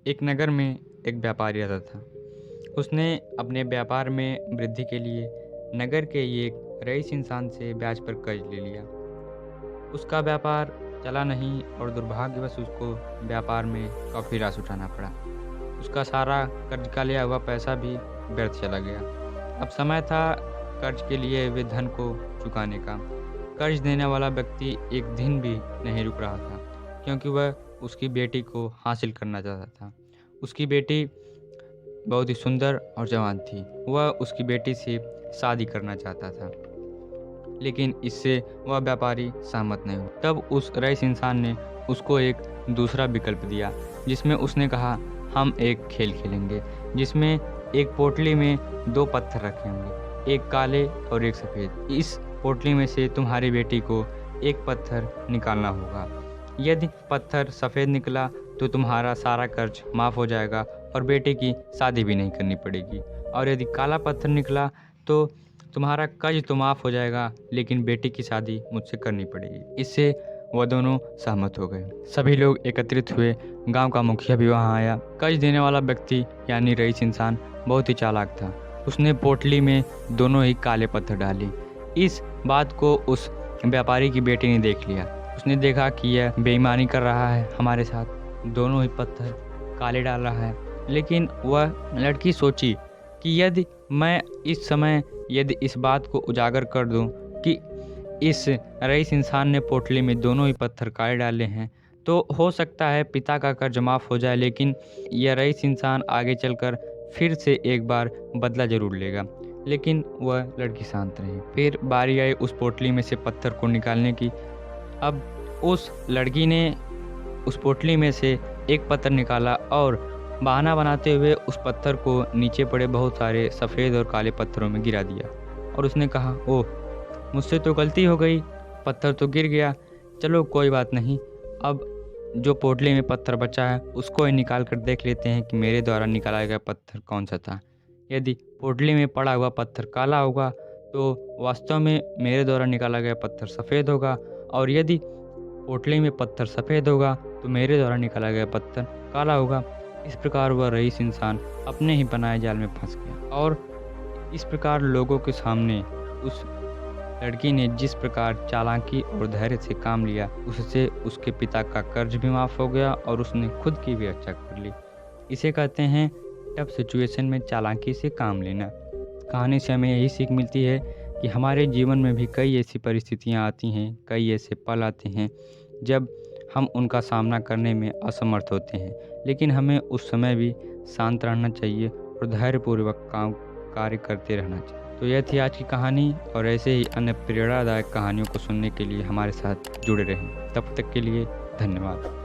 एक नगर में एक व्यापारी रहता था। उसने अपने व्यापार में वृद्धि के लिए नगर के एक रईस इंसान से ब्याज पर कर्ज ले लिया। उसका व्यापार चला नहीं और दुर्भाग्यवश उसको व्यापार में काफ़ी रास उठाना पड़ा। उसका सारा कर्ज का लिया हुआ पैसा भी व्यर्थ चला गया। अब समय था कर्ज के लिए हुए धन को चुकाने का। कर्ज देने वाला व्यक्ति एक दिन भी नहीं रुक रहा था, क्योंकि वह उसकी बेटी को हासिल करना चाहता था। उसकी बेटी बहुत ही सुंदर और जवान थी। वह उसकी बेटी से शादी करना चाहता था, लेकिन इससे वह व्यापारी सहमत नहीं हुआ। तब उस रईस इंसान ने उसको एक दूसरा विकल्प दिया, जिसमें उसने कहा, हम एक खेल खेलेंगे जिसमें एक पोटली में दो पत्थर रखे होंगे, एक काले और एक सफ़ेद। इस पोटली में से तुम्हारी बेटी को एक पत्थर निकालना होगा। यदि पत्थर सफ़ेद निकला तो तुम्हारा सारा कर्ज माफ़ हो जाएगा और बेटे की शादी भी नहीं करनी पड़ेगी, और यदि काला पत्थर निकला तो तुम्हारा कर्ज तो माफ़ हो जाएगा, लेकिन बेटी की शादी मुझसे करनी पड़ेगी। इससे वह दोनों सहमत हो गए। सभी लोग एकत्रित हुए। गांव का मुखिया भी वहां आया। कर्ज देने वाला व्यक्ति यानी रईस इंसान बहुत ही चालाक था। उसने पोटली में दोनों ही काले पत्थर डाले। इस बात को उस व्यापारी की बेटी ने देख लिया। उसने देखा कि यह बेईमानी कर रहा है हमारे साथ, दोनों ही पत्थर काले डाल रहा है। लेकिन वह लड़की सोची कि यदि मैं इस समय इस बात को उजागर कर दूं कि इस रईस इंसान ने पोटली में दोनों ही पत्थर काले डाले हैं, तो हो सकता है पिता का कर्ज माफ़ हो जाए, लेकिन यह रईस इंसान आगे चलकर फिर से एक बार बदला जरूर लेगा। लेकिन वह लड़की शांत रही। फिर बारी आई उस पोटली में से पत्थर को निकालने की। अब उस लड़की ने उस पोटली में से एक पत्थर निकाला और बहाना बनाते हुए उस पत्थर को नीचे पड़े बहुत सारे सफ़ेद और काले पत्थरों में गिरा दिया, और उसने कहा, ओह, मुझसे तो गलती हो गई, पत्थर तो गिर गया। चलो कोई बात नहीं, अब जो पोटली में पत्थर बचा है उसको ही निकाल कर देख लेते हैं कि मेरे द्वारा निकाला गया पत्थर कौन सा था। यदि पोटली में पड़ा हुआ पत्थर काला होगा तो वास्तव में मेरे द्वारा निकाला गया पत्थर सफ़ेद होगा, और यदि पोटली में पत्थर सफ़ेद होगा तो मेरे द्वारा निकाला गया पत्थर काला होगा। इस प्रकार वह रईस इंसान अपने ही बनाए जाल में फंस गया। और इस प्रकार लोगों के सामने उस लड़की ने जिस प्रकार चालाकी और धैर्य से काम लिया, उससे उसके पिता का कर्ज भी माफ़ हो गया और उसने खुद की भी रक्षा कर ली। इसे कहते हैं टफ सिचुएशन में चालाकी से काम लेना। कहानी से हमें यही सीख मिलती है कि हमारे जीवन में भी कई ऐसी परिस्थितियां आती हैं, कई ऐसे पल आते हैं जब हम उनका सामना करने में असमर्थ होते हैं, लेकिन हमें उस समय भी शांत रहना चाहिए और धैर्यपूर्वक कार्य करते रहना चाहिए। तो यह थी आज की कहानी, और ऐसे ही अन्य प्रेरणादायक कहानियों को सुनने के लिए हमारे साथ जुड़े रहें। तब तक के लिए धन्यवाद।